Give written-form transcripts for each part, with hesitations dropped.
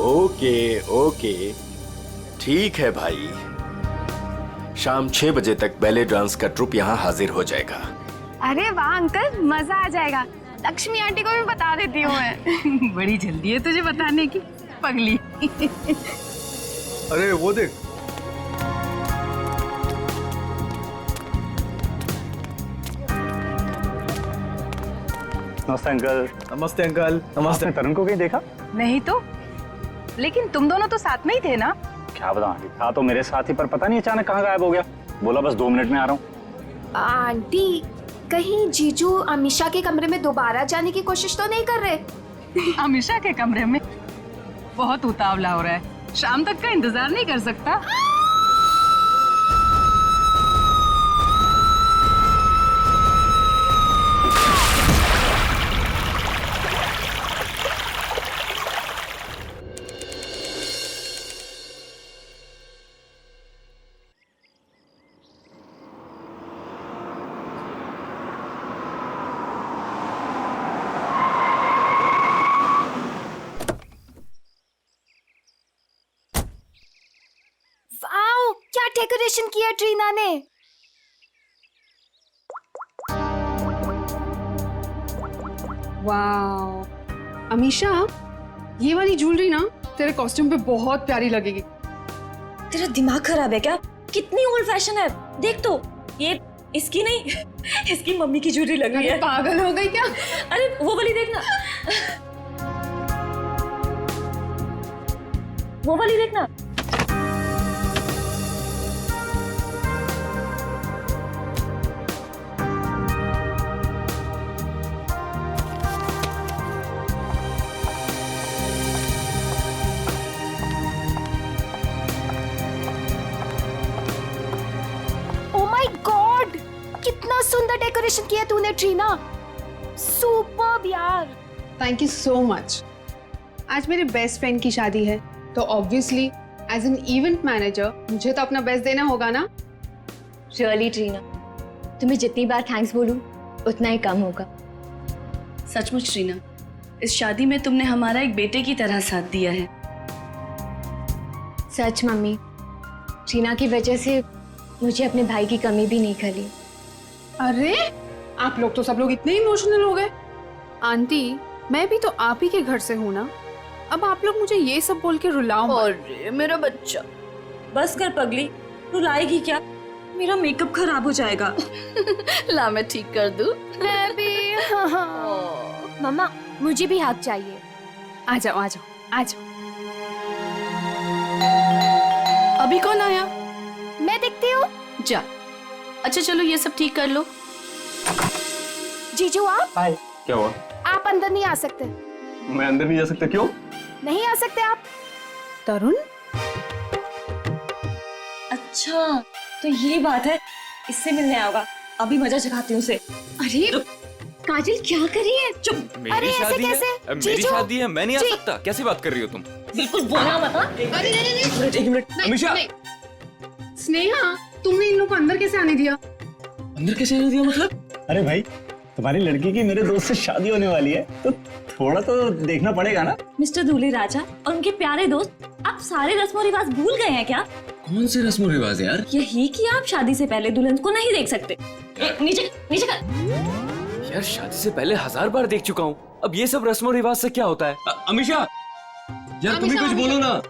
Okay okay, ठीक है भाई। शाम 6 बजे तक बैले डांस का ट्रुप यहाँ हाजिर हो जाएगा। अरे वाह अंकल, मजा आ जाएगा। लक्ष्मी आंटी को भी बता देती हूँ मैं। बड़ी जल्दी है तुझे बताने की, पगली। अरे वो देख, नमस्ते अंकल। नमस्ते अंकल। नमस्ते। आपने तरुण को कहीं देखा? नहीं तो, लेकिन तुम दोनों तो साथ में ही थे ना? क्या बताऊं आंटी, था तो मेरे साथ ही, पर पता नहीं अचानक कहाँ गायब हो गया। बोला बस 2 मिनट में आ रहा हूँ। आंटी, कहीं जीजू अमीषा के कमरे में दोबारा जाने की कोशिश तो नहीं कर रहे? अमीषा के कमरे में? बहुत उतावला हो रहा है, शाम तक का इंतजार नहीं कर सकता। वाओ, क्या डेकोरेशन किया ट्रीना ने। वाओ अमीषा, ये वाली ज्वेलरी ना तेरे कॉस्ट्यूम पे बहुत प्यारी लगेगी। तेरा दिमाग खराब है क्या? कितनी ओल्ड फैशन है, देख तो। ये इसकी नहीं, इसकी मम्मी की ज्वेलरी लग रही है। पागल हो गई क्या? अरे वो वाली देखना, वो वाली देखना। कितना सुंदर डेकोरेशन किया तूने ट्रीना, सुपर्ब यार। Thank you so much. आज मेरे बेस्ट फ्रेंड की शादी है, तो obviously as an event manager मुझे तो अपना बेस्ट देना होगा ना। रियली ट्रीना, तुम्हें जितनी बार थैंक्स बोलूं उतना ही कम होगा। सचमुच ट्रीना, इस शादी में तुमने हमारा एक बेटे की तरह साथ दिया है। सच मम्मी, ट्रीना की वजह से मुझे अपने भाई की कमी भी नहीं खली। अरे आप लोग तो सब लोग इतने इमोशनल हो गए। आंटी, मैं भी तो आप ही के घर से हूँ ना, अब आप लोग मुझे ये सब बोल के रुलाओ मत। अरे मेरा बच्चा, बस कर पगली, रुलाएगी क्या? मेरा मेकअप खराब हो जाएगा। ला मैं ठीक कर दूं। मैं भी। मम्मा, मुझे भी हाथ चाहिए। आ जाओ आ जाओ आ जाओ। अभी कौन आया? मैं देखती हूँ। जा। अच्छा चलो ये सब ठीक कर लो। जीजू आप? हाय। क्या हुआ? आप अंदर नहीं आ सकते। मैं अंदर नहीं जा सकता? क्यों? नहीं आ सकते आप। तरुण, अच्छा तो ये बात है, इससे मिलने आया होगा। अभी मजा चखाती हूँ उसे। अरे काजल क्या कर रही है? चुप। अरे ऐसे कैसे? मेरी शादी है, मैं नहीं आ सकता? कैसी बात कर रही हो तुम? बिल्कुल बोलना मत। अरे नहीं, एक मिनट अमीषा। स्नेहा, तुमने इन लोग को अंदर कैसे आने दिया? अंदर कैसे आने दिया मतलब? अरे भाई, तुम्हारी लड़की की मेरे दोस्त से शादी होने वाली है, तो थोड़ा तो देखना पड़ेगा ना। मिस्टर दूल्हे राजा और उनके प्यारे दोस्त, आप सारे रस्म और रिवाज भूल गए हैं क्या? कौन से रस्म रिवाज यार? यही कि आप शादी से पहले दुल्हन को नहीं देख सकते। नीचे नीचे कर। यार शादी से पहले 1000 बार देख चुका हूँ, अब ये सब रस्म रिवाज से क्या होता है? अमीषा, यार तुम ही कुछ बोलो ना।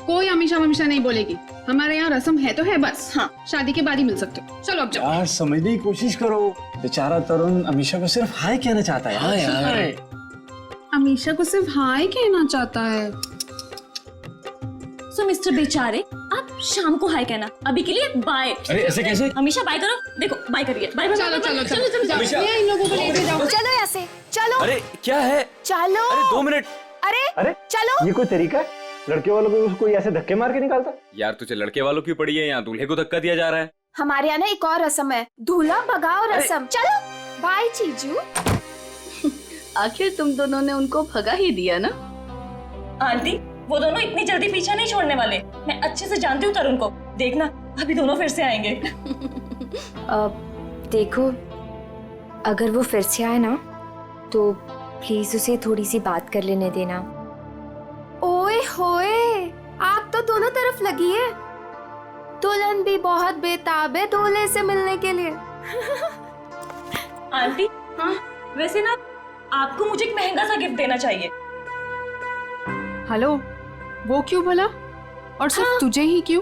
कोई अमीषा ममीषा नहीं बोलेगी। हमारे यहाँ रस्म है तो है बस। हाँ, शादी के बाद ही मिल सकते हो। चलो अब जाओ। यार समझने की कोशिश करो, बेचारा तरुण अमीषा को सिर्फ हाय कहना चाहता है। हाँ यार, अमीषा को सिर्फ हाय कहना चाहता है। सो मिस्टर बेचारे, आप शाम को हाय कहना, अभी के लिए बाय। अरे ऐसे कैसे? हमेशा बाय करो। देखो बाय करिए। Bye bye. चलो चलो चलो चलो चलो, इन लोगों को लेके जाओ। चलो यहाँ से, चलो। अरे क्या है? चलो। अरे 2 मिनट। अरे चलो। ये कोई तरीका है? लड़के वालों को कोई ऐसे धक्के मार के निकालता? यार तुझे लड़के वालों की पड़ी है, यहाँ दूल्हे को धक्का दिया जा रहा है। हमारे यहाँ ना एक और रस्म है, दूल्हा भगाओ रस्म। चलो बाय जीजू। आखिर तुम दोनों ने उनको भगा ही दिया ना। आंटी, वो दोनों इतनी जल्दी पीछा नहीं छोड़ने वाले। मैं अच्छे से जानती हूँ तरुण को, देखना अभी दोनों फिर से आएंगे। देखो, अगर वो फिर से आए ना तो प्लीज उसे थोड़ी सी बात कर लेने देना। ओए होए, आग तो दोनों तरफ लगी है। दुल्हन भी बहुत बेताब है दूल्हे से मिलने के लिए। आंटी, हाँ वैसे ना आपको मुझे एक महंगा सा गिफ्ट देना चाहिए। हेलो, वो क्यों भला? और सिर्फ तुझे ही क्यों?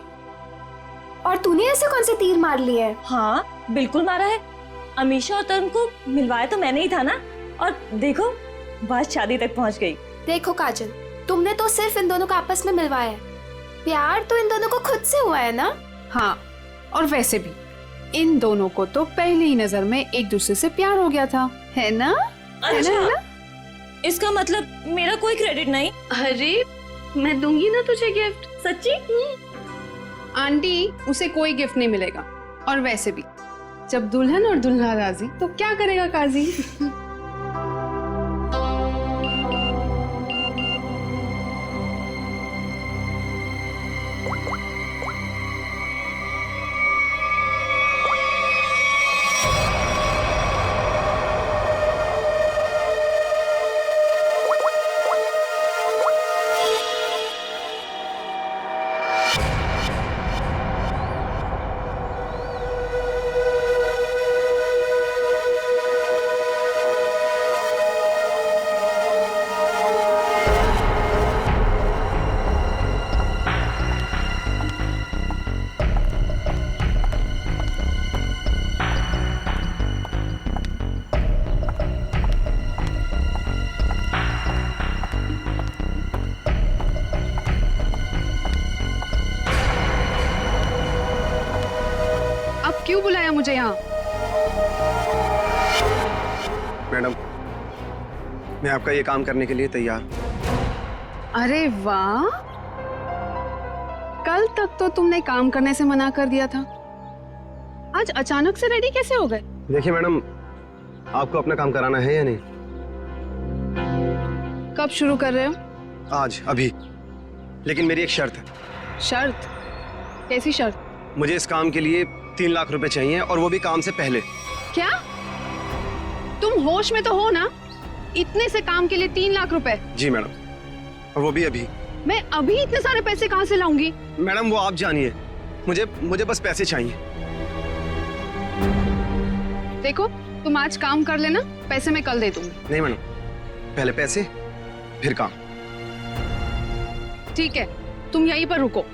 और तूने ऐसे कौन से तीर मार लिए है? हाँ बिल्कुल मारा है। अमीशा और तरुण को मिलवाया तो मैंने ही था ना, और देखो बात शादी तक पहुंच गई। देखो काजल, तुमने तो सिर्फ इन दोनों को आपस में मिलवाया है, प्यार तो इन दोनों को खुद से हुआ है ना। हाँ, और वैसे भी इन दोनों को तो पहली ही नजर में एक दूसरे से प्यार हो गया था, है ना? अच्छा, है ना? इसका मतलब मेरा कोई क्रेडिट नहीं? अरे मैं दूंगी ना तुझे गिफ्ट। सच्ची? आंटी, उसे कोई गिफ्ट नहीं मिलेगा। और वैसे भी जब दुल्हन और दुल्हा राजी तो क्या करेगा काजी? क्यों बुलाया मुझे यहाँ? मैडम, मैं आपका ये काम करने के लिए तैयार। अरे वाह, कल तक तो तुमने काम करने से मना कर दिया था, आज अचानक से रेडी कैसे हो गए? देखिए मैडम, आपको अपना काम कराना है या नहीं? कब शुरू कर रहे हो? आज, अभी। लेकिन मेरी एक शर्त है। शर्त? कैसी शर्त? मुझे इस काम के लिए 3 लाख रुपए चाहिए, और वो भी काम से पहले। क्या? तुम होश में तो हो ना? इतने से काम के लिए 3 लाख रुपए? जी मैडम, और वो भी अभी। मैं अभी इतने सारे पैसे कहाँ से लाऊंगी? मैडम वो आप जानिए, मुझे बस पैसे चाहिए। देखो, तुम आज काम कर लेना, पैसे मैं कल दे दूंगी। नहीं मैडम, पहले पैसे फिर काम। ठीक है, तुम यहीं पर रुको।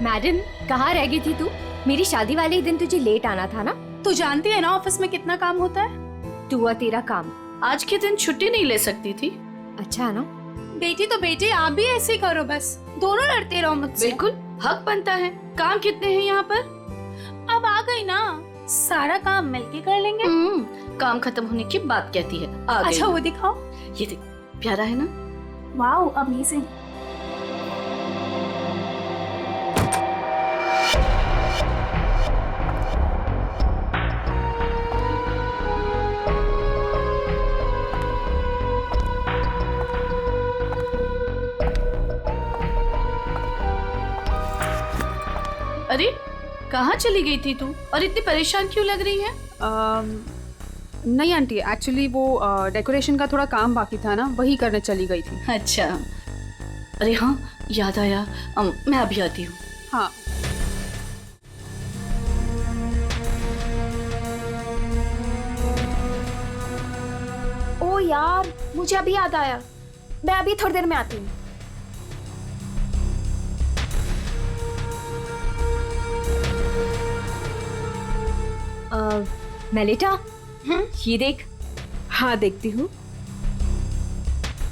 मैडम, कहाँ रह गई थी तू? मेरी शादी वाले ही दिन तुझे लेट आना था ना? तू जानती है ना ऑफिस में कितना काम होता है। तू और तेरा काम। आज के दिन छुट्टी नहीं ले सकती थी। अच्छा है ना? बेटी तो बेटी, आप भी ऐसे ही करो, बस दोनों लड़ते रहो मुझसे। बिल्कुल हक बनता है। काम कितने हैं यहाँ पर? अब आ गई ना, सारा काम मिलके कर लेंगे। काम खत्म होने की बात कहती है। आ गई। अच्छा वो दिखाओ। ये देख, प्यारा है ना? Wow, amazing. अरे कहाँ चली गई थी तू, और इतनी परेशान क्यों लग रही है? नहीं आंटी, एक्चुअली वो डेकोरेशन का थोड़ा काम बाकी था ना, वही करने चली गई थी। अच्छा, अरे हाँ याद आया, मैं अभी आती हूँ। हाँ। ओ यार, मुझे अभी याद आया, मैं अभी थोड़ी देर में आती हूँ। मेलिटा, ये देख। हाँ देखती हूँ।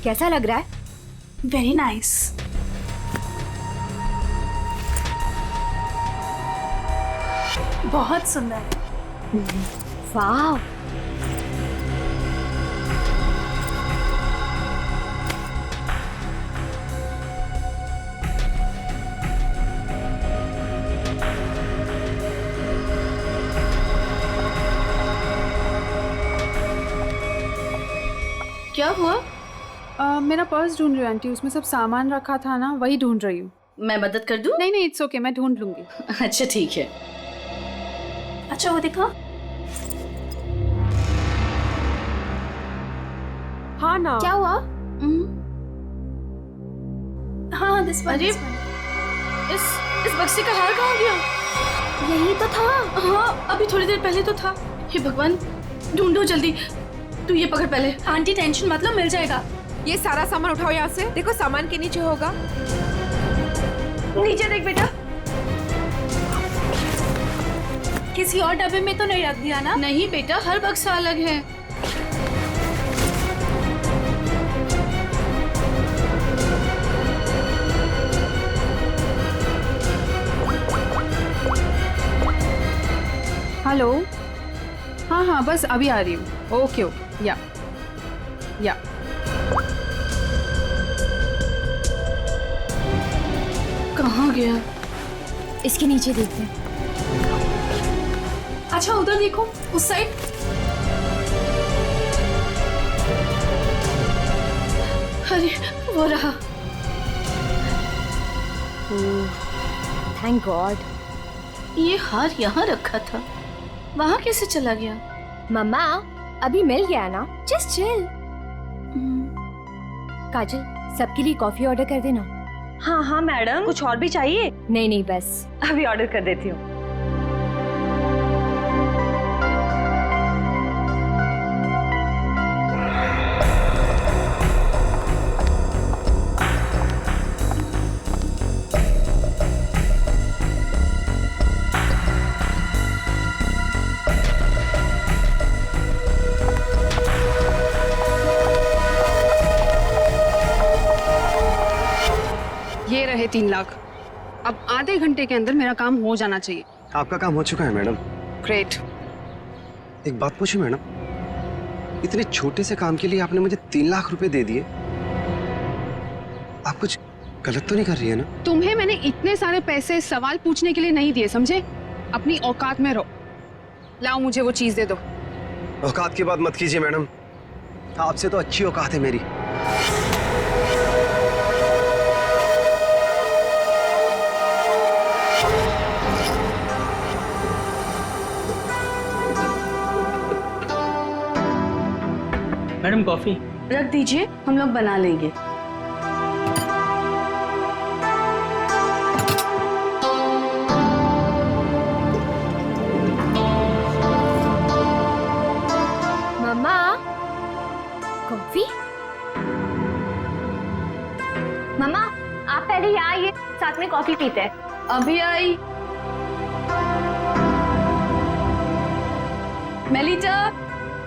कैसा लग रहा है? Very nice. बहुत सुंदर है। वाह। क्या हुआ? मेरा पर्स ढूंढ रही हूँ आंटी, उसमें सब सामान रखा था ना, वही ढूंढ रही हूँ। मैं मदद कर दूं? नहीं नहीं, इट्स ओके, मैं ढूंढ लूंगी। अच्छा ठीक है। अच्छा वो देखो। हाँ ना, क्या हुआ? हाँ दिस अरे इस बक्से का हार कहाँ गया? यही तो था। हाँ अभी थोड़ी देर पहले तो था। हे भगवान, ढूंढो जल्दी। तू ये पकड़ पहले। आंटी टेंशन मत लो, मिल जाएगा। ये सारा सामान उठाओ यहाँ से। देखो सामान के नीचे होगा। नीचे देख बेटा। किसी और डब्बे में तो नहीं रख दिया ना? नहीं बेटा, हर बक्सा अलग है। हेलो, हाँ हाँ बस अभी आ रही हूँ। ओके ओके, या कहाँ गया? इसके नीचे देखते हैं। अच्छा उधर देखो, उस साइड। अरे वो रहा। Thank God. ये हार यहाँ रखा था, वहाँ कैसे चला गया? मम्मा अभी मिल गया ना, जस्ट चिल। काजल, सबके लिए कॉफी ऑर्डर कर देना। हाँ हाँ मैडम, कुछ और भी चाहिए? नहीं नहीं बस। अभी ऑर्डर कर देती हूँ। ये रहे 3 लाख। अब आधे घंटे के अंदर मेरा काम हो जाना चाहिए। आपका काम हो चुका है मैडम। ग्रेट। एक बात पूछूं मैडम, इतने छोटे से काम के लिए आपने मुझे 3 लाख रुपए दे दिए। आप कुछ गलत तो नहीं कर रही है ना? तुम्हें मैंने इतने सारे पैसे सवाल पूछने के लिए नहीं दिए, समझे? अपनी औकात में रहो। लाओ मुझे वो चीज दे दो। औकात की बात मत कीजिए मैडम, आपसे तो अच्छी औकात है मेरी। मैडम कॉफी रख दीजिए, हम लोग बना लेंगे। मम्मा कॉफी। मम्मा आप पहले यहाँ आइए, साथ में कॉफी पीते हैं। अभी आई। मेलिटा,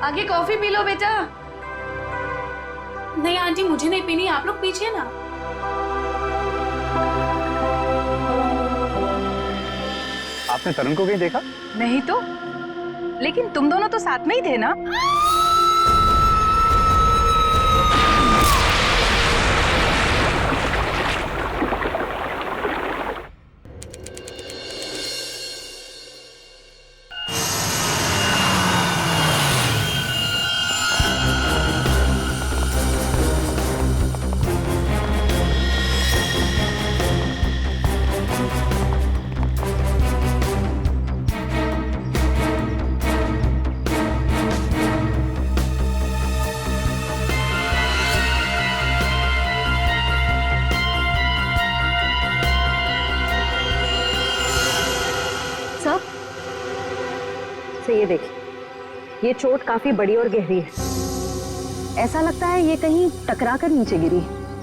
आगे कॉफी पी लो बेटा। नहीं आंटी, मुझे नहीं पीनी, आप लोग पीजिए ना। आपने तरुण को कहीं देखा? नहीं तो, लेकिन तुम दोनों तो साथ में ही थे ना? ये देखिए, ये चोट काफी बड़ी और गहरी है। ऐसा लगता है ये कहीं टकरा कर नीचे गिरी,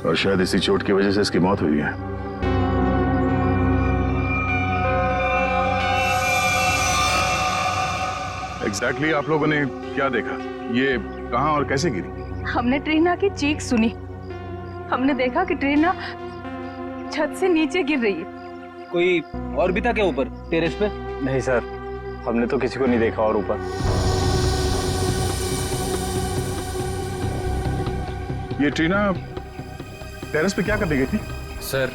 और शायद इसी चोट की वजह से इसकी मौत हुई है। एग्जैक्टली आप लोगों ने क्या देखा? ये कहां और कैसे गिरी? हमने ट्रीना की चीख सुनी। हमने देखा कि ट्रीना छत से नीचे गिर रही है। कोई और भी था क्या ऊपर टेरेस पे? नहीं सर, हमने तो किसी को नहीं देखा और ऊपर। ये ट्रीना टेरेस पे क्या करने गई थी? सर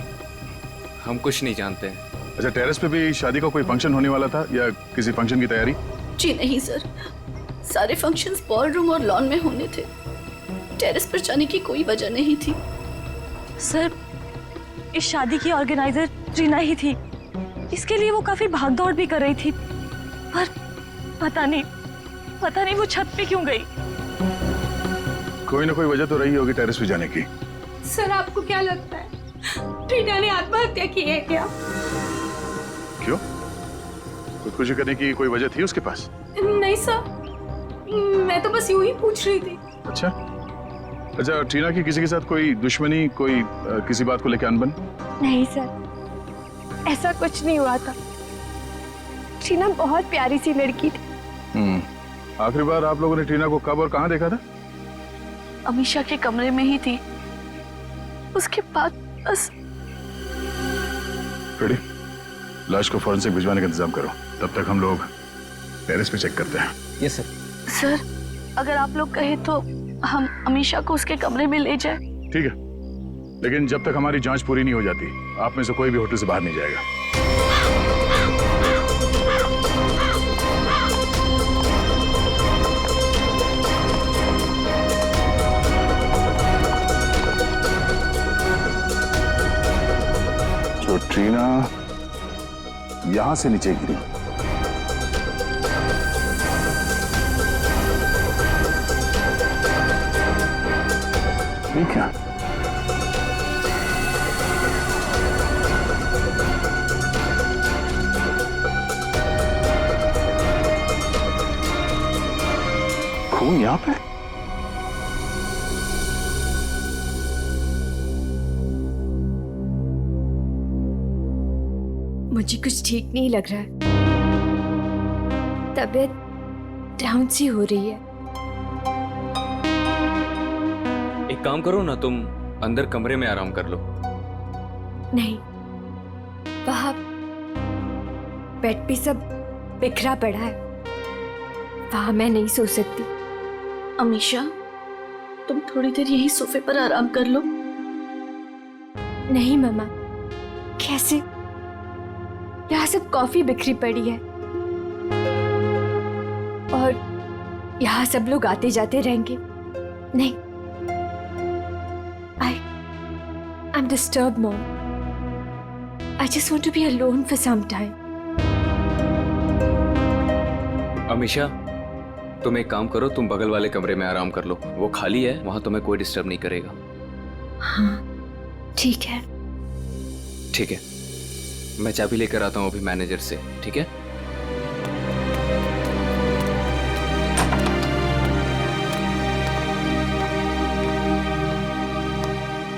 हम कुछ नहीं जानते हैं। अच्छा, टेरेस पे भी शादी का कोई फंक्शन होने वाला था या किसी फंक्शन की तैयारी? जी नहीं सर, सारे फंक्शंस बॉल रूम और लॉन में होने थे। टेरेस पर जाने की कोई वजह नहीं थी। सर, इस शादी की ऑर्गेनाइजर ट्रीना ही थी। इसके लिए वो काफी भागदौड़ भी कर रही थी, पर पता नहीं वो छत पे क्यों गई। कोई ना कोई वजह तो रही होगी टेरेस पे जाने की। सर आपको क्या लगता है ट्रीना ने आत्महत्या की है क्या? क्यों? खुदकुशी करने की कोई वजह थी उसके पास? नहीं सर, मैं तो बस यूं ही पूछ रही थी। अच्छा, ट्रीना की किसी के साथ कोई दुश्मनी, कोई किसी बात को लेकर अनबन? नहीं सर, ऐसा कुछ नहीं हुआ था। ट्रीना बहुत प्यारी सी लड़की थी। आखिरी बार आप लोगों ने ट्रीना को कब और कहाँ देखा था? अमीशा के कमरे में ही थी, उसके बाद बस। रेडी, लाश को फॉरेंसिक भिजवाने का इंतजाम करो, तब तक हम लोग टेरेस पे चेक करते हैं। Yes sir. सर, अगर आप लोग कहें तो हम अमीशा को उसके कमरे में ले जाएं। ठीक है, लेकिन जब तक हमारी जांच पूरी नहीं हो जाती, आप में से कोई भी होटल से बाहर नहीं जाएगा। तो ट्रीना यहां से नीचे गिरी। ठीक है, खून यहां पे? मुझे कुछ ठीक नहीं लग रहा है। तबीयत डाउन सी हो रही है। एक काम करो ना, तुम अंदर कमरे में आराम कर लो। नहीं, वहां बेड पे सब बिखरा पड़ा है, वहां मैं नहीं सो सकती। अमीशा, तुम थोड़ी देर यही सोफे पर आराम कर लो। नहीं मम्मा, कैसे? यहाँ सब कॉफी बिखरी पड़ी है और यहाँ सब लोग आते जाते रहेंगे। नहीं, I'm disturbed, Mom. I just want to be alone for some time. Amisha, तुम एक काम करो, तुम बगल वाले कमरे में आराम कर लो, वो खाली है, वहां तुम्हें कोई डिस्टर्ब नहीं करेगा। हाँ, ठीक है। ठीक है, मैं चाबी लेकर आता हूँ अभी मैनेजर से, ठीक है?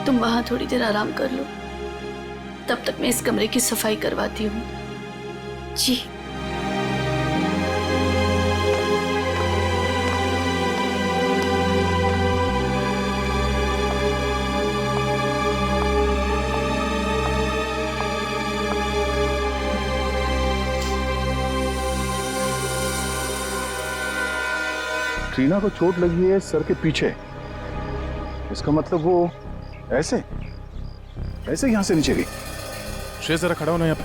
तुम वहां थोड़ी देर आराम कर लो, तब तक मैं इस कमरे की सफाई करवाती हूँ। जी। ट्रीना को चोट लगी है सर के पीछे। इसका मतलब वो ऐसे यहां से नीचे गई। श्रेय जरा खड़ा होना यहाँ पे।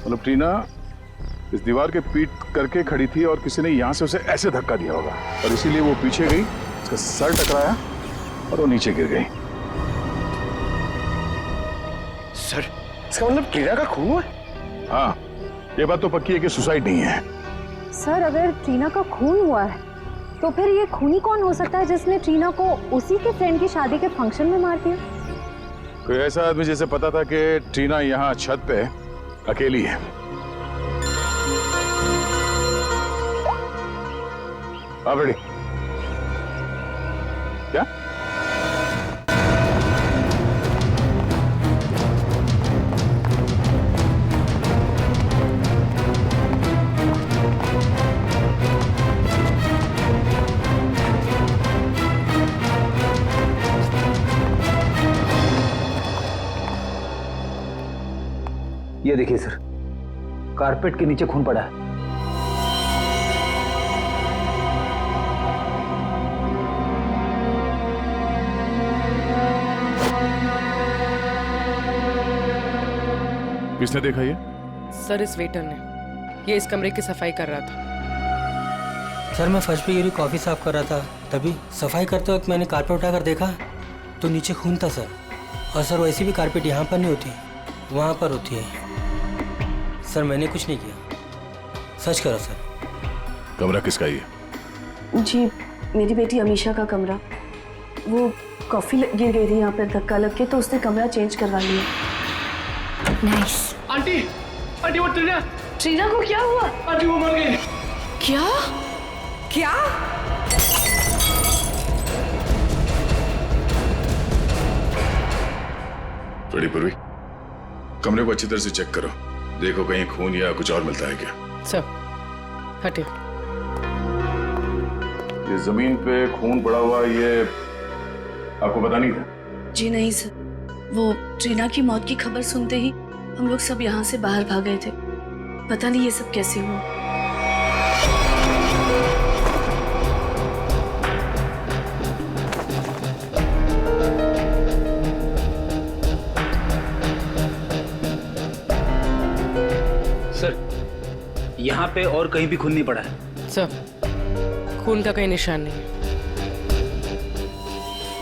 मतलब ट्रीना इस दीवार के पीट करके खड़ी थी और किसी ने यहां से उसे ऐसे धक्का दिया होगा और इसीलिए वो पीछे गई, उसका सर टकराया और वो नीचे गिर गई। सर, इसका मतलब ट्रीना का खून हुआ? हाँ, ये बात तो पक्की है कि सुसाइड नहीं है। सर, अगर ट्रीना का खून हुआ है तो फिर ये खूनी कौन हो सकता है जिसने ट्रीना को उसी के फ्रेंड की शादी के फंक्शन में मार दिया? कोई ऐसा आदमी जिसे पता था कि ट्रीना यहाँ छत पे अकेली है। आप रेडी? क्या? ये देखिए सर, कारपेट के नीचे खून पड़ा है। किसने देखा ये? सर, इस वेटर ने। ये इस कमरे की सफाई कर रहा था। सर, मैं फर्श पे गिरी कॉफी साफ कर रहा था, तभी सफाई करते वक्त मैंने कारपेट उठाकर देखा तो नीचे खून था सर। और सर वैसी भी कारपेट यहाँ पर नहीं होती, वहाँ पर होती है। सर मैंने कुछ नहीं किया, सच करो सर। कमरा किसका ये? जी मेरी बेटी अमीशा का कमरा। वो कॉफी गिर गई थी यहाँ पे धक्का लग के, तो उसने कमरा चेंज करवा लिया। नाइस। आंटी आंटी वो ट्रीना ट्रीना को क्या हुआ? आंटी वो मर गई। क्या क्या? बड़ी पूर्वी, कमरे को अच्छी तरह से चेक करो, देखो कहीं खून या कुछ और मिलता है क्या। सर हटे। ये जमीन पे खून पड़ा हुआ, ये आपको पता नहीं था? जी नहीं सर, वो ट्रीना की मौत की खबर सुनते ही हम लोग सब यहाँ से बाहर भाग गए थे। पता नहीं ये सब कैसे हुआ। सर यहाँ पे और कहीं भी खून नहीं पड़ा है। सर खून का कोई निशान नहीं है।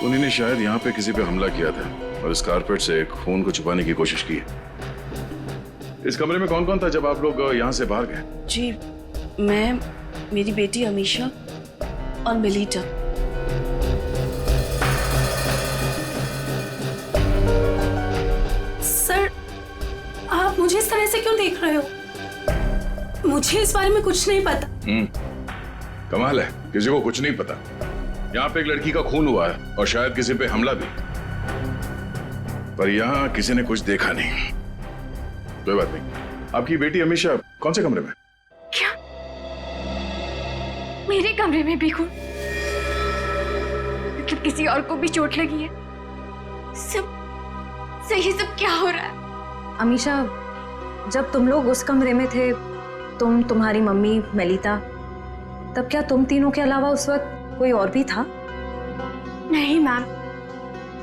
उन्होंने शायद यहाँ पे किसी पे हमला किया था और इस कारपेट से खून को छुपाने की कोशिश की है। इस कमरे में कौन कौन था जब आप लोग यहाँ से बाहर गए? जी मैं, मेरी बेटी अमीशा और मेलिटा। सर आप मुझे इस तरह से क्यों देख रहे हो? मुझे इस बारे में कुछ नहीं पता। कमाल है, किसी को कुछ नहीं पता। यहाँ पे एक लड़की का खून हुआ है और शायद किसी पे हमला भी, पर यहाँ किसी ने कुछ देखा नहीं। कोई बात नहीं। आपकी बेटी अमीशा कौन से कमरे में? क्या मेरे कमरे में भी खून? मतलब किसी और को भी चोट लगी है? सब सही, सब क्या हो रहा है? अमीशा, जब तुम लोग उस कमरे में थे, तुम, तुम्हारी मम्मी, मेलिता, तब क्या तुम तीनों के अलावा उस वक्त कोई और भी था? नहीं मैम,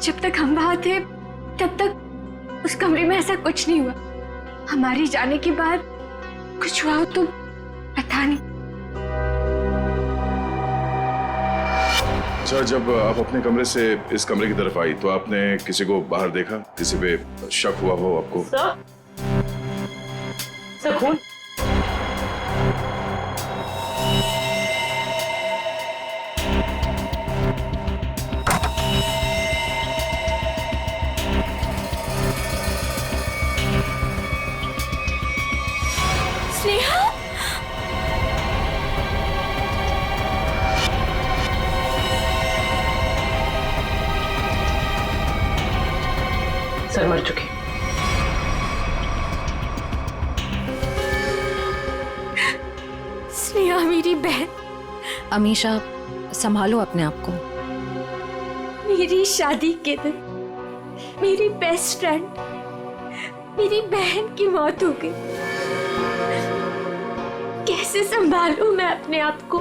जब तक हम वहां थे तब तक उस कमरे में ऐसा कुछ नहीं हुआ। हमारे जाने के बाद कुछ हुआ तो पता नहीं। अच्छा, जब आप अपने कमरे से इस कमरे की तरफ आई तो आपने किसी को बाहर देखा? किसी पे शक हुआ हो आपको? सर खून? स्नेहा, सर मर चुके। स्नेहा मेरी बहन। अमीशा संभालो अपने आप को। मेरी शादी के दिन मेरी बेस्ट फ्रेंड, मेरी बहन की मौत हो गई। कैसे संभालूं मैं अपने आप को?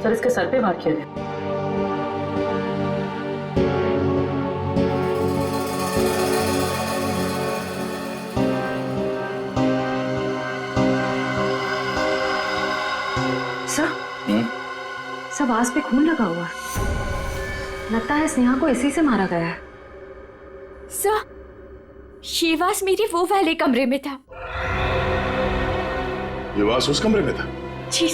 सर इसके सर पे वार किया गया। सब आस पे खून लगा हुआ है। लगता है स्नेहा को इसी से मारा गया है। सर, ये वास मेरे वो वाले कमरे में था। ये वास उस कमरे में था? जी।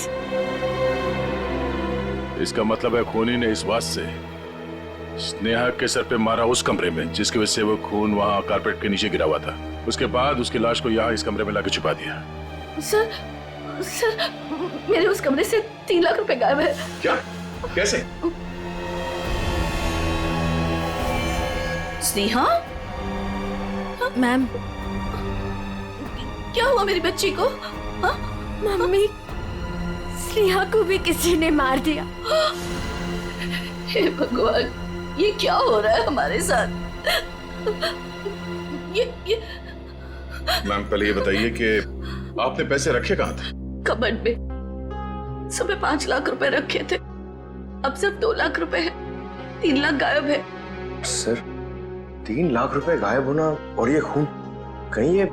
इसका मतलब है खूनी ने इस वास से स्नेहा के सर पे मारा उस कमरे में, जिसकी वजह से वो खून वहां कारपेट के नीचे गिरा हुआ था। उसके बाद उसकी लाश को यहाँ इस कमरे में लाकर छुपा दिया। सर मेरे उस कमरे से 3 लाख रुपए गायब है। क्या? कैसे? स्नेहा? मैम, क्या हुआ मेरी बच्ची को? मम्मी, स्नेहा को भी किसी ने मार दिया। हे भगवान, ये क्या हो रहा है हमारे साथ? ये मैम, पहले ये बताइए कि आपने पैसे रखे कहाँ थे? कबर्ड में। सुबह 5 लाख रुपए रखे थे, अब सिर्फ 2 लाख रुपए है। 3 लाख गायब है। सर, 3 लाख रुपए गायब होना और ये खून, कहीं ये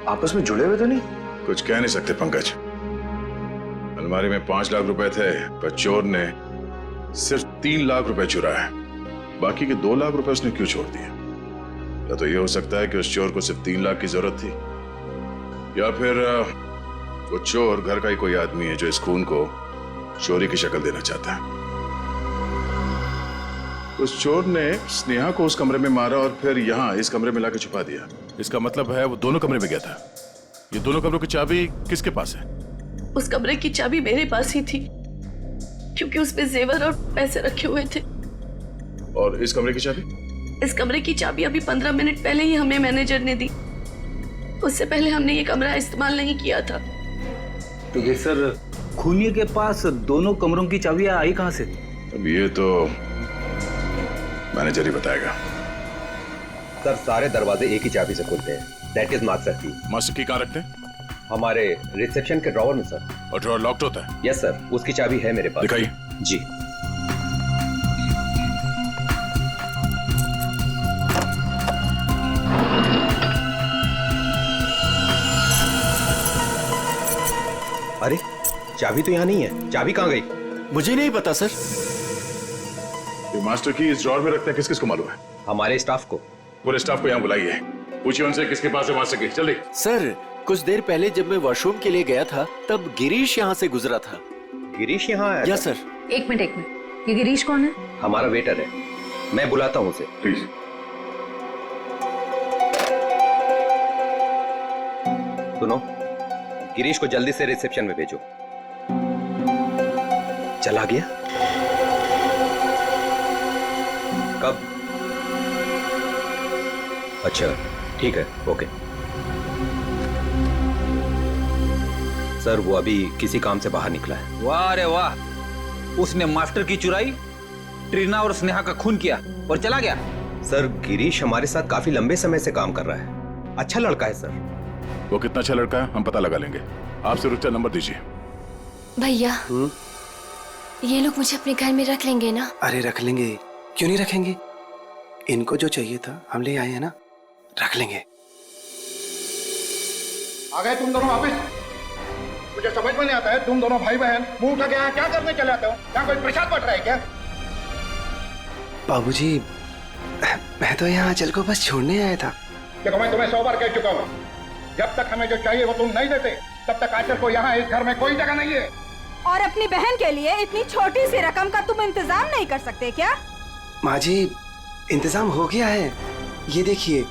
आपस में जुड़े हुए तो नहीं? कुछ कह नहीं सकते पंकज। अलमारी में 5 लाख रुपए थे, पर चोर ने सिर्फ 3 लाख रुपए चुराए हैं, बाकी के 2 लाख रुपए उसने क्यों छोड़ दिए? या तो ये हो सकता है कि उस चोर को सिर्फ 3 लाख की जरूरत थी, या फिर वो चोर घर का ही कोई आदमी है जो इस खून को चोरी की शक्ल देना चाहता है। उस चोर ने स्नेहा को उस कमरे में मारा और फिर यहाँ इस कमरे में लाके छुपा दिया। इसका मतलब है वो दोनों कमरे में गया था। ये दोनों कमरों की चाबी किसके पास है? उस कमरे की चाबी मेरे पास ही थी, क्योंकि उसमें जेवर और पैसे रखे हुए थे। और इस कमरे की चाबी? इस कमरे की चाबी अभी 15 मिनट पहले ही हमें मैनेजर ने दी। उससे पहले हमने ये कमरा इस्तेमाल नहीं किया था। तो ये सर, खूनी के पास दोनों कमरों की चाबियां आई कहां से? अब ये तो मैनेजर ही बताएगा। सर, सारे दरवाजे एक ही चाबी से खुलते हैं। दैट इज मास्टर की। मास्टर की कहाँ रखते हैं? हमारे रिसेप्शन के ड्रॉवर में सर। और ड्रॉवर लॉक्ड होता है? यस सर, उसकी चाबी है मेरे पास। दिखाइए। जी। अरे, चाबी तो यहाँ नहीं है। चाबी कहाँ गई? मुझे नहीं पता सर। ये मास्टर की इस ड्रॉवर में रखते हैं, किस किस को मालूम है? हमारे स्टाफ को। पूरे स्टाफ को यहाँ बुलाइए, पूछिए उनसे किसके पास है मास्टर की। जल्दी। सर, कुछ देर पहले जब मैं वॉशरूम के लिए गया था तब गिरीश यहाँ से गुजरा था। गिरीश यहाँ आया? Yes sir. एक मिनट, ये गिरीश कौन है? हमारा वेटर है, मैं बुलाता हूँ उसे। प्लीज। सुनो, गिरीश को जल्दी से रिसेप्शन में भेजो। चला गया? कब? अच्छा, ठीक है, ओके। सर, वो अभी किसी काम से बाहर निकला है। वाह रे वाह, उसने मास्टर की चुराई, ट्रीना और स्नेहा का खून किया और चला गया। सर, गिरीश हमारे साथ काफी लंबे समय से काम कर रहा है। अच्छा लड़का है सर। वो कितना अच्छा लड़का है हम पता लगा लेंगे। आप सिर्फ उसका नंबर दीजिए। भैया, ये लोग मुझे अपने घर में रख लेंगे ना? अरे रख लेंगे, क्यों नहीं रखेंगे? इनको जो चाहिए था हम ले आए हैं ना, रख लेंगे। आ गए तुम दोनों वापस? मुझे समझ में नहीं आता है, तुम दोनों भाई बहन मुंह उठा के यहाँ क्या करने चले आते हो? यहाँ कोई प्रसाद बट रहा है क्या? बाबूजी, मैं तो यहाँ आंचल को बस छोड़ने आया था। देखो, मैं तुम्हें 100 बार कह चुका हूँ, जब तक हमें जो चाहिए वो तुम नहीं देते तब तक आंचल को यहाँ इस घर में कोई जगह नहीं है। और अपनी बहन के लिए इतनी छोटी सी रकम का तुम इंतजाम नहीं कर सकते क्या? माँ जी, इंतजाम हो गया है। ये देखिए,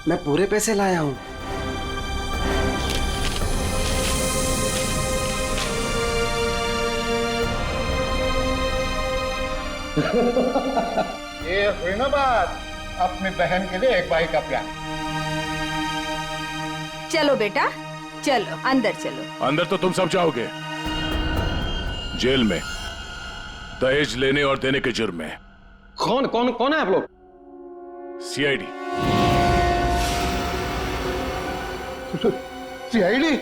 मैं पूरे पैसे लाया हूँ। ये हुई ना बात, अपनी बहन के लिए एक भाई का प्यार। चलो बेटा, चलो अंदर चलो। अंदर तो तुम सब जाओगे, जेल में दहेज लेने और देने के जुर्म में। कौन कौन कौन है आप लोग? सीआईडी। सीआईडी?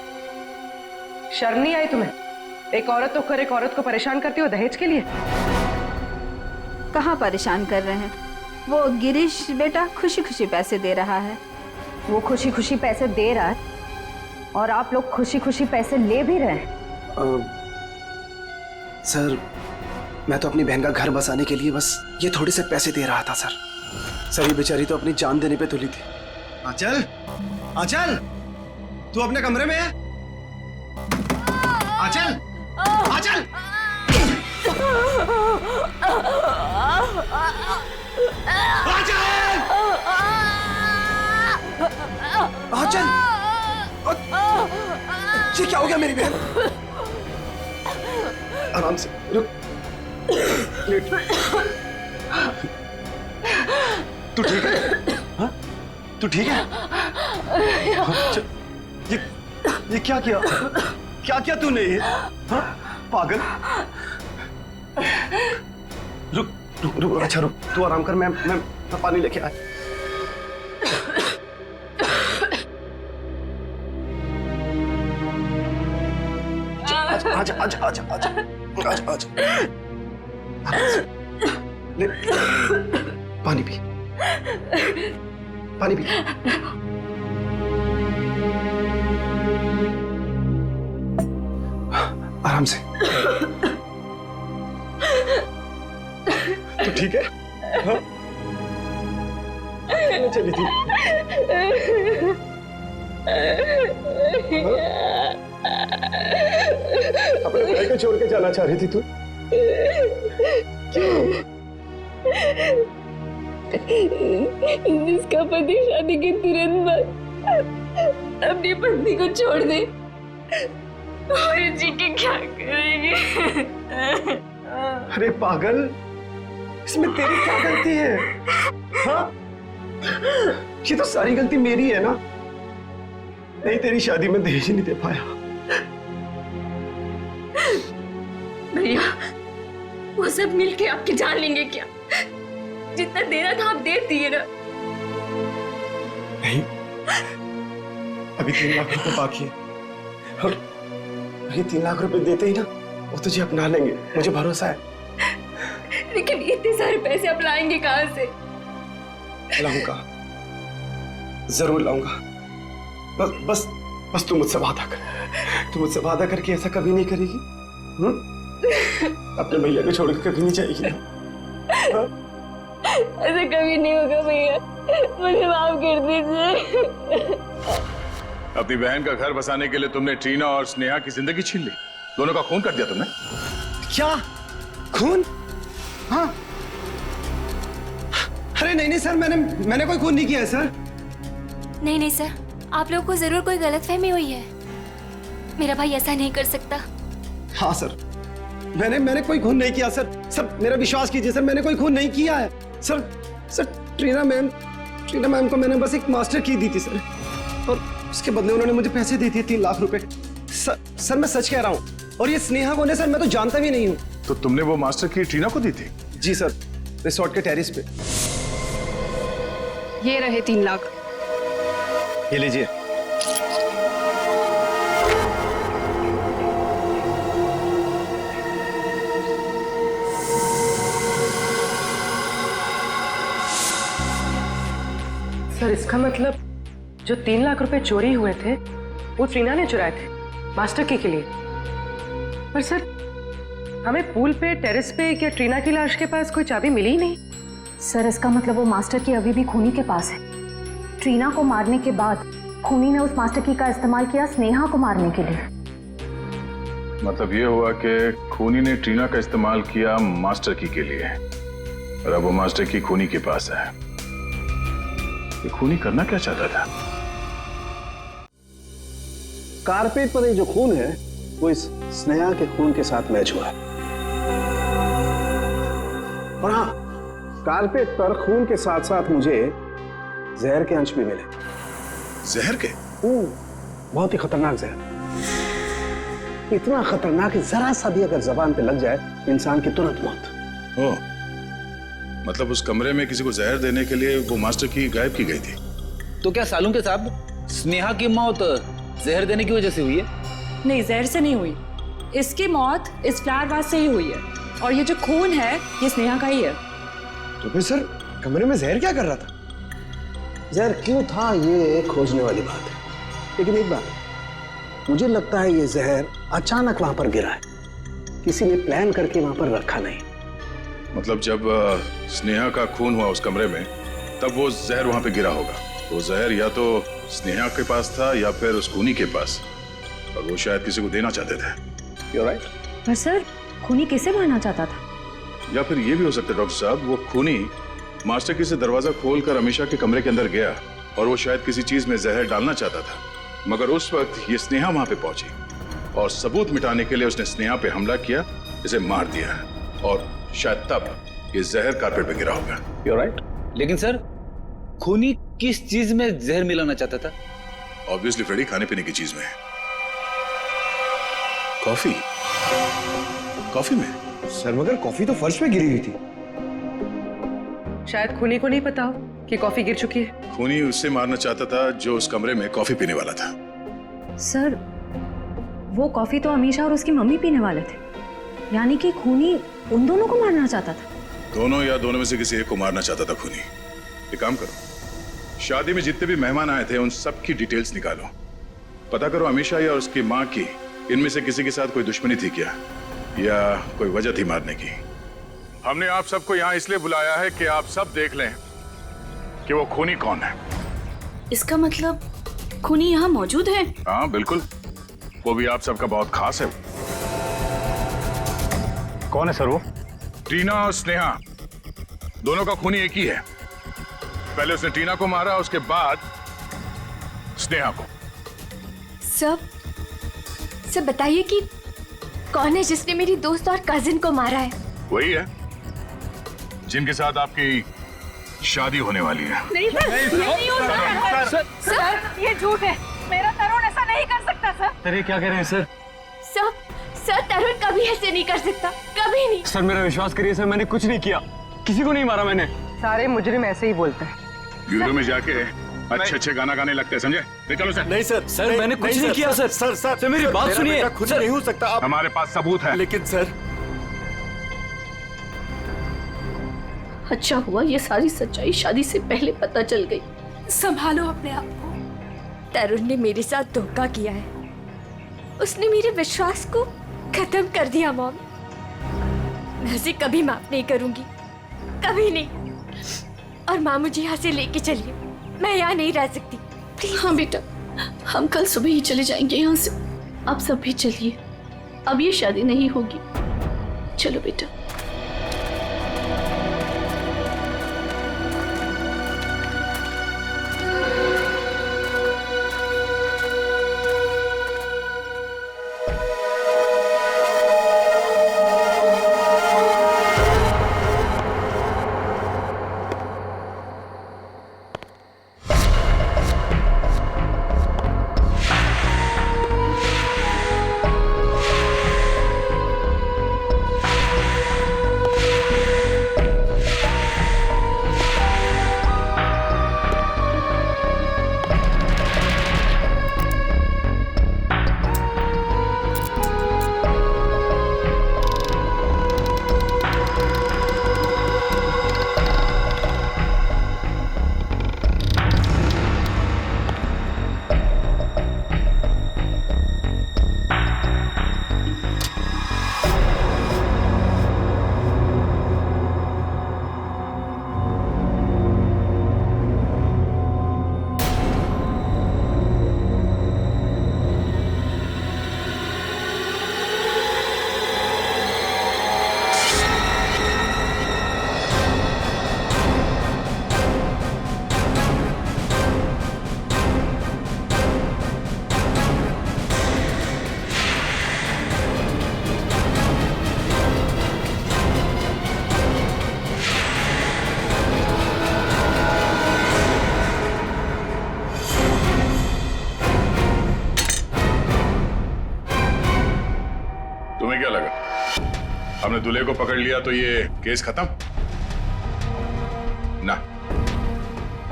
शर्म नहीं आई तुम्हें? एक औरत होकर एक औरत को परेशान करती हो दहेज के लिए? कहाँ परेशान कर रहे हैं? वो गिरीश बेटा खुशी खुशी पैसे दे रहा है। वो खुशी खुशी पैसे दे रहा है और आप लोग खुशी खुशी पैसे ले भी रहे हैं। सर, मैं तो अपनी बहन का घर बसाने के लिए बस ये थोड़े से पैसे दे रहा था सर। सर, ये बेचारी तो अपनी जान देने पे तुली थी। आंचल, आंचल, तू अपने कमरे में है? आंचल, आंचल! आंचल! ये क्या हो गया मेरी बहन? आराम से, रुक। तू ठीक है? हाँ? तू ठीक है? ये क्या किया? क्या किया तूने ये? हाँ? पागल। रुक रुक रुक, अच्छा रुक, तू आराम कर, मैं पानी लेके आया। आजा आजा आजा आजा आजा आजा, ले पानी पी, पानी पी। आराम से। तो ठीक है? हाँ? चली थी अपने भाई को छोड़ के जाना चाह रही थी तू? क्यों? जिसका पति शादी के तुरंत बाद अपनी पत्नी को छोड़ दे और जी के क्या करेंगे? अरे पागल, इसमें तेरी क्या गलती है? हाँ? ये तो सारी गलती मेरी है ना। नहीं, तेरी शादी में दहेज नहीं दे पाया। भैया, वो सब मिलके आपकी जान लेंगे क्या? जितना देना था आप दे दिए ना। नहीं, अभी 3 लाख रुपए बाकी है और ये 3 लाख रुपए देते ही ना वो तुझे अपना लेंगे, मुझे भरोसा है। लेकिन इतने सारे पैसे आप लाएंगे कहाँ से? लाऊंगा, जरूर लाऊंगा। बस बस तू मुझसे वादा कर। तू मुझसे वादा करके ऐसा कभी नहीं करेगी? अपने भैया को छोड़ के कभी नहीं जाएगी ना? ऐसा कभी नहीं होगा भैया, मुझे माफ कर दीजिए। अपनी बहन का घर बसाने के लिए तुमने ट्रीना और स्नेहा की जिंदगी छीन ली। दोनों का खून कर दिया तुमने। क्या खून? हाँ, अरे नहीं सर, मैंने कोई खून नहीं किया है सर। नहीं सर, आप लोगों को जरूर कोई गलतफहमी हुई है। मेरा भाई ऐसा नहीं कर सकता। हाँ सर, मैंने कोई खून नहीं किया सर, मेरा विश्वास कीजिए सर, मैंने कोई खून नहीं किया है सर। ट्रीना मैम को मैंने बस एक मास्टर की दी थी सर, और उसके बदले उन्होंने मुझे पैसे दे दिए 3 लाख रुपए। सर मैं सच कह रहा हूँ, और ये स्नेहा कौन है सर, मैं तो जानता भी नहीं हूँ। तो तुमने वो मास्टर की ट्रीना को दी थी? जी सर, रिसोर्ट के टेरिस पे। ये रहे 3 लाख। ये लीजिए। सर, इसका मतलब जो 3 लाख रुपए चोरी हुए थे वो ट्रीना ने चुराए थे मास्टर की के लिए। पर सर, हमें पूल पे, टेरेस पे या ट्रीना की लाश के पास कोई चाबी मिली ही नहीं। सर, इसका मतलब वो मास्टर की अभी भी खूनी के पास है। ट्रीना को मारने के बाद खूनी ने उस मास्टर की का इस्तेमाल किया स्नेहा को मारने के लिए। मतलब ये हुआ कि खूनी ने ट्रीना का इस्तेमाल किया मास्टर की के लिए, और अब वो मास्टर की खूनी के पास है। ये खूनी करना क्या चाहता था? कारपेट पर ये जो खून है वो इस स्नेहा के खून के साथ मैच हुआ है। और हाँ, कारपेट पर खून के साथ साथ मुझे जहर के अंश भी मिले। जहर के? बहुत ही खतरनाक जहर। इतना खतरनाक कि जरा सा भी अगर जबान पे लग जाए इंसान की तुरंत मौत। ओ, मतलब उस कमरे में किसी को जहर देने के लिए वो मास्टर की गायब की गई थी। तो क्या सालूं के साहब, स्नेहा की मौत जहर देने की वजह से हुई है? नहीं, जहर से नहीं हुई। इसकी मौत इस फ्लावर वास से ही हुई है, और ये जो खून है ये स्नेहा का ही है। तो फिर सर, कमरे में जहर क्या कर रहा था? जहर क्यों था ये खोजने वाली बात है, लेकिन एक बात, मुझे लगता है ये जहर अचानक वहां पर गिरा है, किसी ने प्लान करके वहां पर रखा नहीं। मतलब जब स्नेहा का खून हुआ उस कमरे में, तब वो जहर वहां पे गिरा होगा। वो जहर या तो स्नेहा के पास था या फिर उस खूनी के पास, और वो शायद किसी को देना चाहते थे। You're right? पर सर, खूनी किसे मारना चाहता था? या फिर ये भी हो सकता है डॉक्टर साहब, वो खूनी मास्टर की से दरवाजा खोलकर अमीशा के कमरे के अंदर गया, और वो शायद किसी चीज में जहर डालना चाहता था, मगर उस वक्त ये स्नेहा वहां पे पहुंची, और सबूत मिटाने के लिए उसने स्नेहा पे हमला किया, इसे मार दिया, और शायद तब ये जहर कारपेट पे गिरा होगा। You're right? लेकिन सर, खूनी किस चीज में जहर मिलाना चाहता था? ऑब्वियसली फ्रेडी, खाने पीने की चीज में। कॉफी में? सर, मगर कॉफी तो फर्श पे गिरी हुई थी। शायद खूनी को नहीं पता हो कि कॉफी गिर चुकी है। खूनी उससे मारना चाहता था जो उस कमरे में कॉफी पीने वाला था। सर, वो कॉफी तो अमीशा और उसकी मम्मी पीने वाले थे, यानी कि खूनी उन दोनों को मारना चाहता था। दोनों या दोनों में से किसी एक को मारना चाहता था खूनी। एक काम करो, शादी में जितने भी मेहमान आए थे उन सब की डिटेल्स निकालो, पता करो अमीशा या उसकी माँ की इनमें से किसी के साथ कोई दुश्मनी थी क्या, या कोई वजह थी मारने की। हमने आप सबको यहाँ इसलिए बुलाया है कि आप सब देख लें कि वो खूनी कौन है। इसका मतलब खूनी यहाँ मौजूद है? हाँ बिल्कुल, वो भी आप सबका बहुत खास है। कौन है सर वो? टीना और स्नेहा, दोनों का खूनी एक ही है। पहले उसने टीना को मारा, उसके बाद स्नेहा को। सब बताइए कि कौन है जिसने मेरी दोस्त और कजिन को मारा है? वही है जिनके साथ आपकी शादी होने वाली है। नहीं सर, नहीं हो सकता सर, ये झूठ है। मेरा तरुण ऐसा नहीं कर सकता सर। सर ये क्या कह रहे हैं सर? सर तरुण कभी ऐसे नहीं कर सकता, कभी नहीं। सर मेरा विश्वास करिए सर, मैंने कुछ नहीं किया, किसी को नहीं मारा मैंने। सारे मुजरिम ऐसे ही बोलते हैं। ब्यूरो में जाके अच्छे गाना गाने लगते हैं, समझे? ले चलो सर। नहीं सर, सर मैंने कुछ नहीं किया सर। सर मेरी बात सुनिए। खुद नहीं हो सकता आप। हमारे पास सबूत है। लेकिन सर, अच्छा हुआ ये सारी सच्चाई शादी से पहले पता चल गई। संभालो अपने आप को। तरुण ने मेरे साथ धोखा किया है, उसने मेरे विश्वास को खत्म कर दिया। मॉम, मैं उसे कभी माफ नहीं करूंगी, कभी नहीं। और माँ मुझे यहाँ से लेके चलिए, मैं यहाँ नहीं रह सकती प्लीज। हाँ बेटा, हम कल सुबह ही चले जाएंगे यहाँ से। आप सब भी चलिए, अब ये शादी नहीं होगी। चलो बेटा। हमने दूल्हे को पकड़ लिया तो ये केस खत्म ना?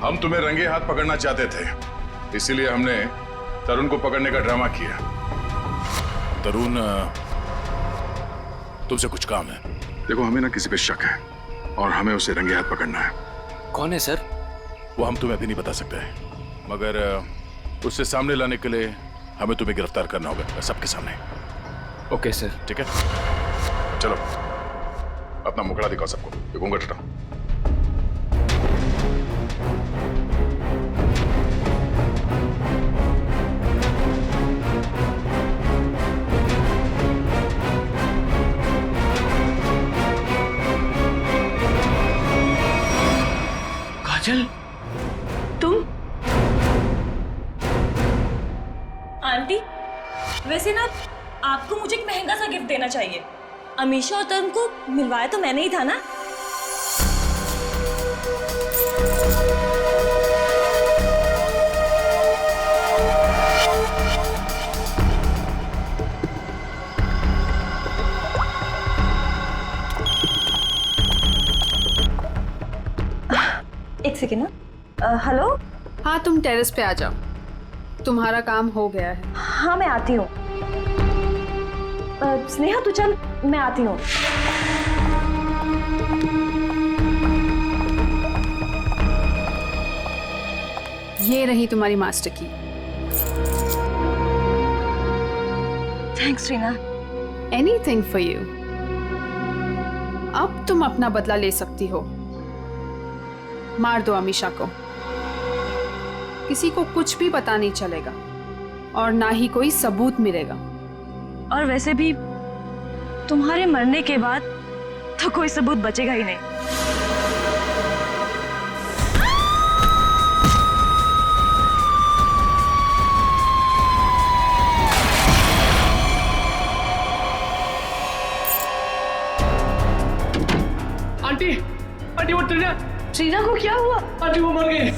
हम तुम्हें रंगे हाथ पकड़ना चाहते थे, इसीलिए हमने तरुण को पकड़ने का ड्रामा किया। तरुण, तुमसे कुछ काम है। देखो, हमें ना किसी पे शक है और हमें उसे रंगे हाथ पकड़ना है। कौन है सर? वो हम तुम्हें अभी नहीं बता सकते, मगर उससे सामने लाने के लिए हमें तुम्हें गिरफ्तार करना होगा सबके सामने। Okay sir. ठीक है, चलो अपना मुखड़ा दिखाओ सबको। ये घूंघट हटाओ। काजल, तुम? आंटी, वैसे ना आपको मुझे एक महंगा सा गिफ्ट देना चाहिए। अमीशा और तरुण को मिलवाया तो मैंने ही था ना। एक सेकेंड ना। हेलो। हाँ, तुम टेरेस पे आ जाओ, तुम्हारा काम हो गया है। हाँ मैं आती हूँ। स्नेहा तू चल, मैं आती हूँ। ये रही तुम्हारी मास्टर की। Thanks Reena. Anything for you. अब तुम अपना बदला ले सकती हो। मार दो अमीशा को, किसी को कुछ भी पता नहीं चलेगा और ना ही कोई सबूत मिलेगा। और वैसे भी तुम्हारे मरने के बाद तो कोई सबूत बचेगा ही नहीं। आंटी, आंटी वो ट्रीना को क्या हुआ? आंटी वो मर गई।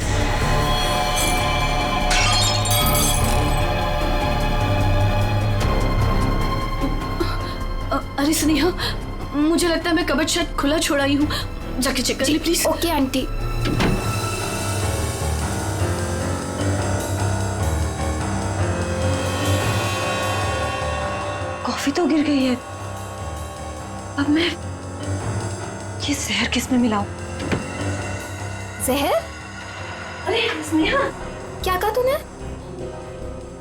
अरे स्नेहा, मुझे लगता है मैं कबर्ड शायद खुला छोड़ आई हूँ, जाके चेक कर ली प्लीज। Okay aunty. कॉफी तो गिर गई है, अब मैं ये जहर किस में मिलाऊं? जहर? अरे स्नेहा, क्या कहा तूने?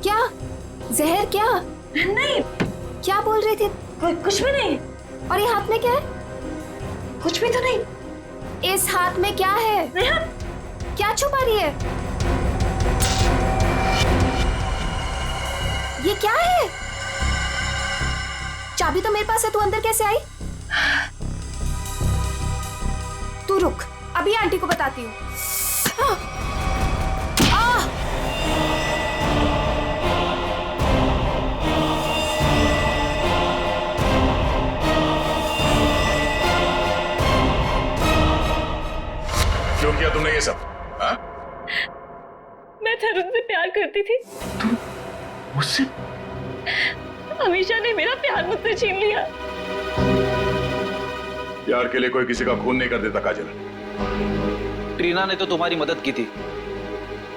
क्या जहर? क्या नहीं, क्या बोल रही थी? कुछ भी नहीं। और ये हाथ में क्या है? कुछ भी तो नहीं। इस हाथ में क्या है? क्या छुपा रही है? ये क्या है? चाबी तो मेरे पास है, तू अंदर कैसे आई? तू रुक, अभी आंटी को बताती हूँ। क्यों किया तुमने ये सब? हाँ? मैं तरुण से प्यार करती थी। उससे? अमीशा ने मेरा प्यार मुझसे छीन लिया। प्यार के लिए कोई किसी का खून नहीं कर देता काजल। ट्रीना ने तो तुम्हारी मदद की थी,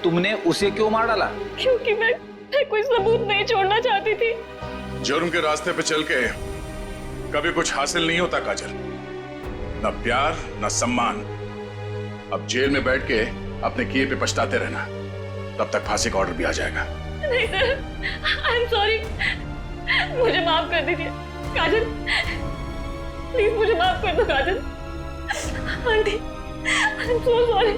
तुमने उसे क्यों मार डाला? क्योंकि मैं कोई सबूत नहीं छोड़ना चाहती थी। जुर्म के रास्ते पे चल के कभी कुछ हासिल नहीं होता काजल, न प्यार न सम्मान। अब जेल में बैठ के अपने किए पे पछताते रहना, तब तक फांसी का ऑर्डर भी आ जाएगा। नहीं सर, आई एम सॉरी, मुझे माफ कर दीजिए काजल, प्लीज मुझे माफ कर दो Kajal. Aunty, I am so sorry.